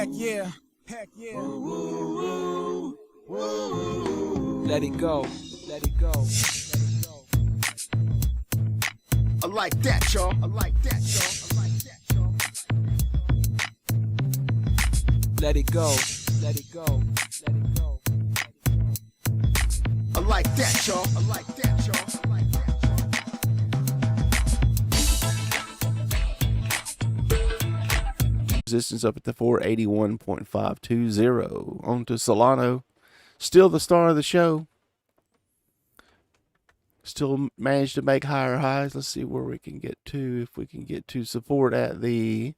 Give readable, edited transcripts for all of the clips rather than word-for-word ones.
Heck yeah. Heck yeah. Let it go. Let it go. Let it go. I like that, y'all. I like that, y'all. I like that, y'all. Let it go. Let it go. Let it go. I like that, y'all. I like that, y'all. I like that, y'all. Resistance up at the 481.520. On to Solana. Still the star of the show. Still managed to make higher highs. Let's see where we can get to. If we can get to support at the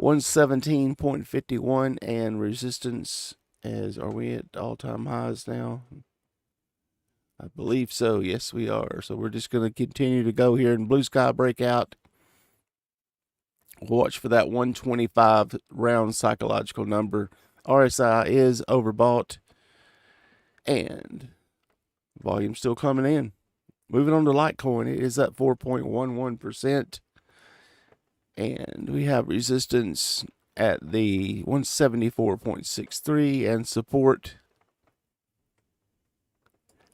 117.51 and resistance as, are we at all-time highs now? I believe so. Yes, we are. So we're just going to continue to go here and blue sky breakout. Watch for that 125 round psychological number. RSI is overbought and volume still coming in. Moving on to Litecoin, it is up 4.11%. And we have resistance at the 174.63 and support.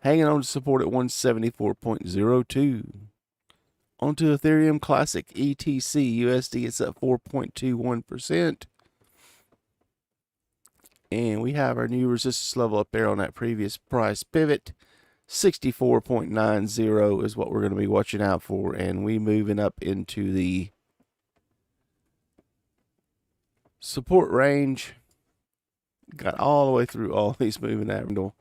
Hanging on to support at 174.02. On to Ethereum Classic, ETC USD, it's up 4.21%. And we have our new resistance level up there on that previous price pivot. 64.90 is what we're going to be watching out for. And we moving up into the support range. Got all the way through all these moving average.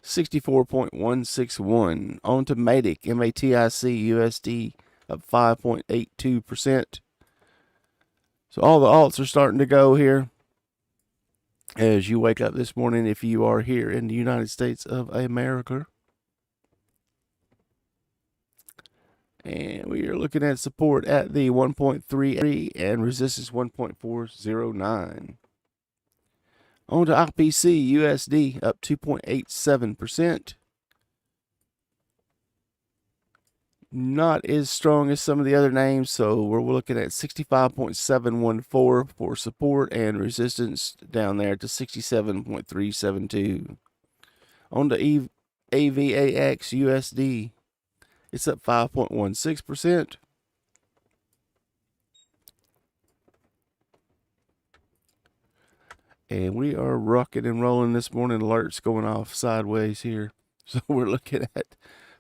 64.161. On to MATIC, MATIC USD, up 5.82%. So all the alts are starting to go here as you wake up this morning if you are here in the United States of America. And we are looking at support at the 1.33 and resistance 1.409. On to IPC USD, up 2.87%. Not as strong as some of the other names, so we're looking at 65.714 for support and resistance down there to 67.372. On to AVAX USD, it's up 5.16%. And we are rocking and rolling this morning. Alerts going off sideways here. So we're looking at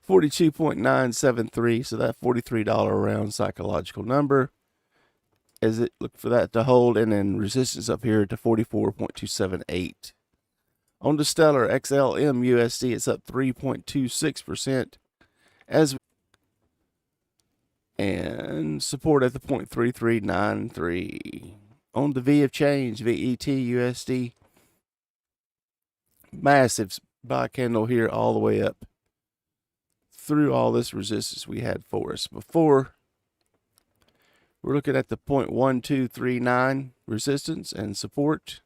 42.973. So that $43 round psychological number. As it look for that to hold. And then resistance up here to 44.278. On to Stellar XLM USD, it's up 3.26%. And support at the 0.3393. On the V of change, VET USD, massive buy candle here all the way up through all this resistance we had for us before. We're looking at the 0.1239 resistance and support.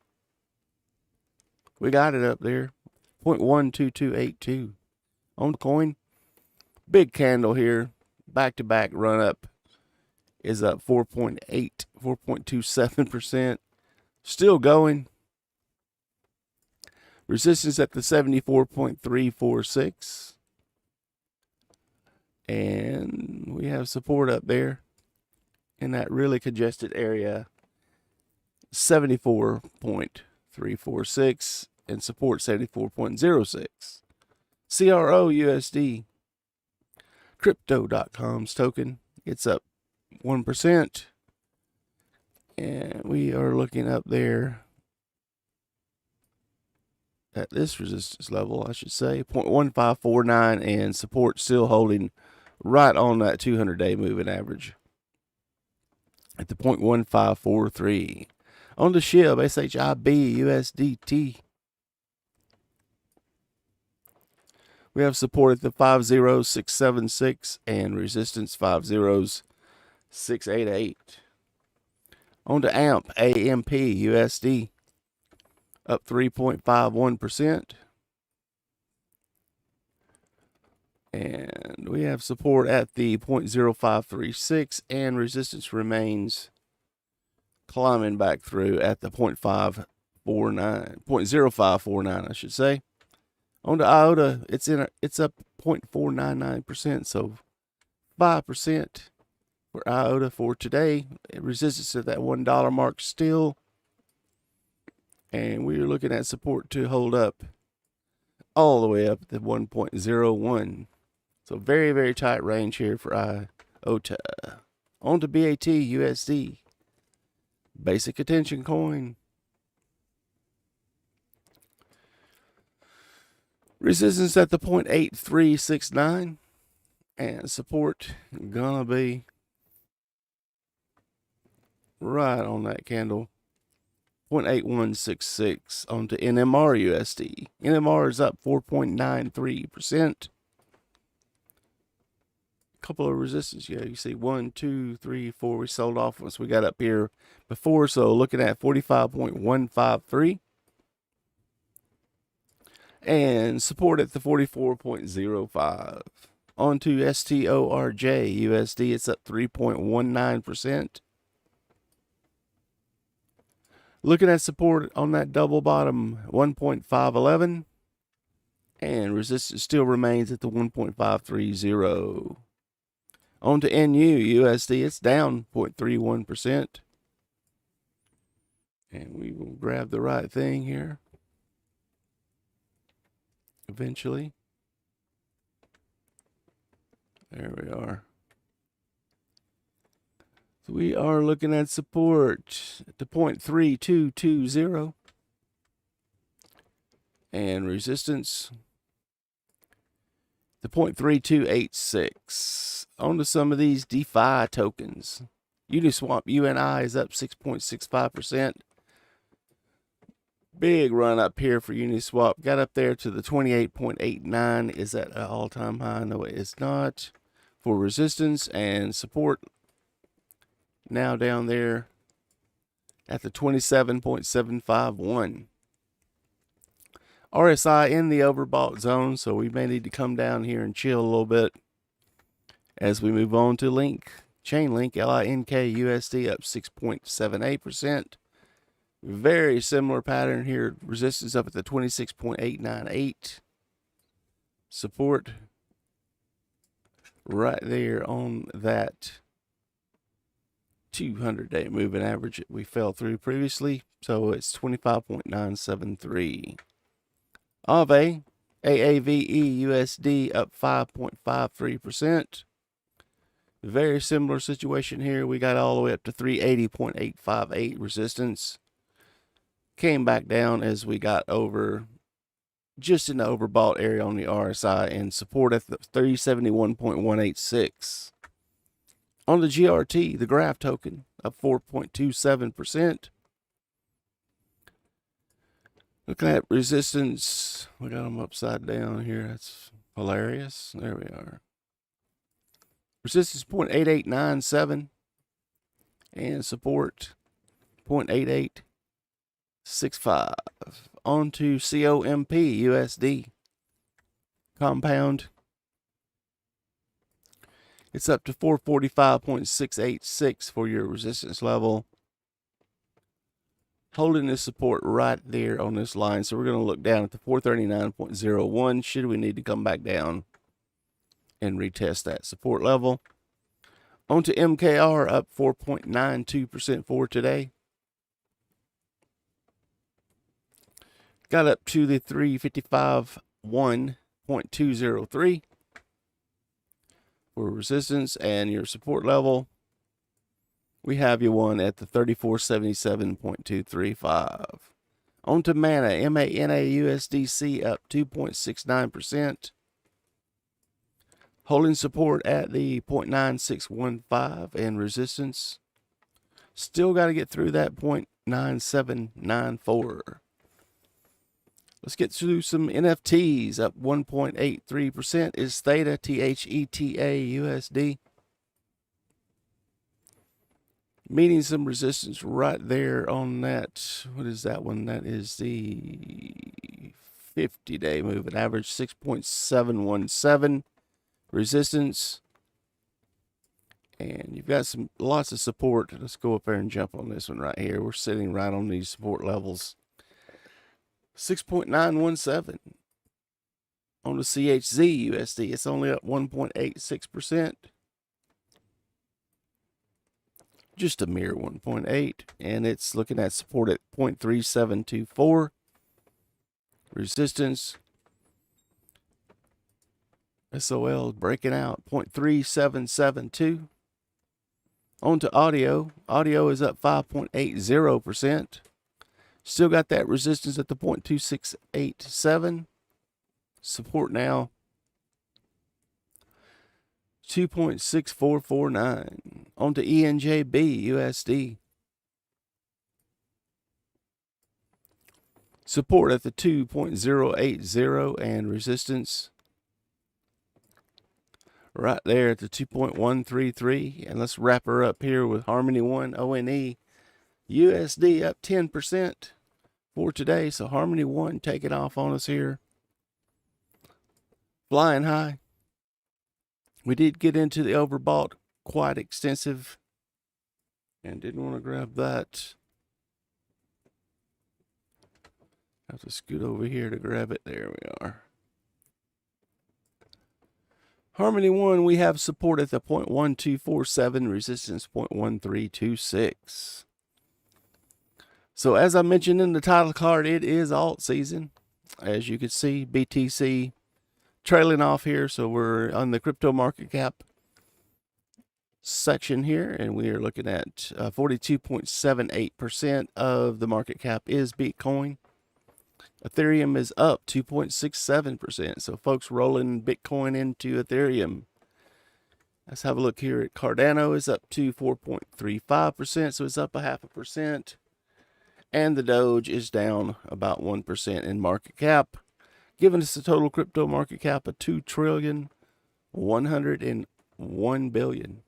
We got it up there, 0.12282. On the coin, big candle here, back-to-back run up. Is up 4.27%. Still going. Resistance at the 74.346. And we have support up there in that really congested area. 74.346 and support 74.06. CRO USD. Crypto.com's token. It's up 1%, and we are looking up there at this resistance level, I should say, 0.1549, and support still holding right on that 200-day moving average at the 0.1543. On the SHIB, SHIB USDT, we have support at the 50676 and resistance 50688. On to AMP USD, up 3.51%. And we have support at the 0.0536 and resistance remains climbing back through at the 0.0549, I should say. On to IOTA, it's up 0.499%, so 5% for IOTA for today. Resistance at that $1 mark still. And we're looking at support to hold up all the way up at the 1.01. So very, very tight range here for IOTA. On to BAT USD. Basic attention coin. Resistance at the 0.8369. And support gonna be right on that candle. 0.8166 onto NMR USD. NMR is up 4.93%. Couple of resistance. Yeah, you see 1, 2, 3, 4. We sold off once we got up here before. So looking at 45.153. And support at the 44.05. On to STORJ USD. It's up 3.19%. Looking at support on that double bottom, 1.511. And resistance still remains at the 1.530. On to NU USD. It's down 0.31%. And we will grab the right thing here eventually. There we are. So we are looking at support at the 0.3220 and resistance the 0.3286. On to some of these DeFi tokens. Uniswap UNI is up 6.65%. Big run up here for Uniswap. Got up there to the 28.89. Is that an all-time high? No, it is not. For resistance and support, now down there at the 27.751. RSI in the overbought zone, so we may need to come down here and chill a little bit as we move on to Link. Chainlink, LINK USD up 6.78%. Very similar pattern here. Resistance up at the 26.898. Support right there on that 200-day moving average that we fell through previously. So it's 25.973. Aave, AAVE USD up 5.53%. Very similar situation here. We got all the way up to 380.858 resistance. Came back down as we got over just in the overbought area on the RSI and support at the 371.186. On the GRT, the graph token up 4.27%. Looking at resistance, we got them upside down here. That's hilarious. There we are. Resistance 0.8897 and support 0.8865. On to COMP USD. Compound. It's up to 445.686 for your resistance level. Holding this support right there on this line. So we're going to look down at the 439.01 should we need to come back down and retest that support level. On to MKR up 4.92% for today. Got up to the 355.1.203 for resistance and your support level. We have you one at the 3477.235. On to MANA, MANA USDC up 2.69%. Holding support at the 0.9615 and resistance. Still got to get through that 0.9794. Let's get through some NFTs. Up 1.83% is Theta, THETA USD. Meeting some resistance right there on that. What is that one? That is the 50-day moving average, 6.717. Resistance And you've got lots of support. Let's go up there and jump on this one right here. We're sitting right on these support levels. 6.917 on the CHZ USD. It's only up 1.86%. Just a mere 1.8, and it's looking at support at 0.3724. Resistance. SOL breaking out 0.3772. On to audio. Audio is up 5.80%. Still got that resistance at the 0.2687. Support now 2.6449. On to ENJB USD. Support at the 2.080 and resistance right there at the 2.133. And let's wrap her up here with Harmony One ONE. USD up 10% for today. So Harmony One taking off on us here. Flying high. We did get into the overbought quite extensive and didn't want to grab that. Have to scoot over here to grab it. There we are. Harmony One, we have support at the 0.1247, resistance 0.1326. So as I mentioned in the title card, it is alt season. As you can see, BTC trailing off here. So we're on the crypto market cap section here, and we are looking at 42.78% of the market cap is Bitcoin. Ethereum is up 2.67%. So folks rolling Bitcoin into Ethereum. Let's have a look here at Cardano is up to 4.35%. So it's up 0.5%. And the Doge is down about 1% in market cap, giving us a total crypto market cap of $2,101 billion.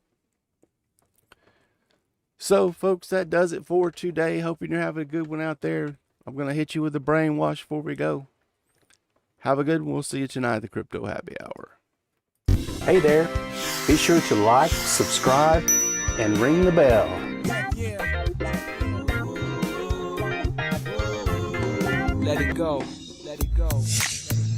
So folks, that does it for today. Hoping you're having a good one out there. I'm going to hit you with a brainwash before we go. Have a good one. We'll see you tonight at the Crypto Happy Hour. Hey there. Be sure to like, subscribe, and ring the bell. Let it go. Let it go.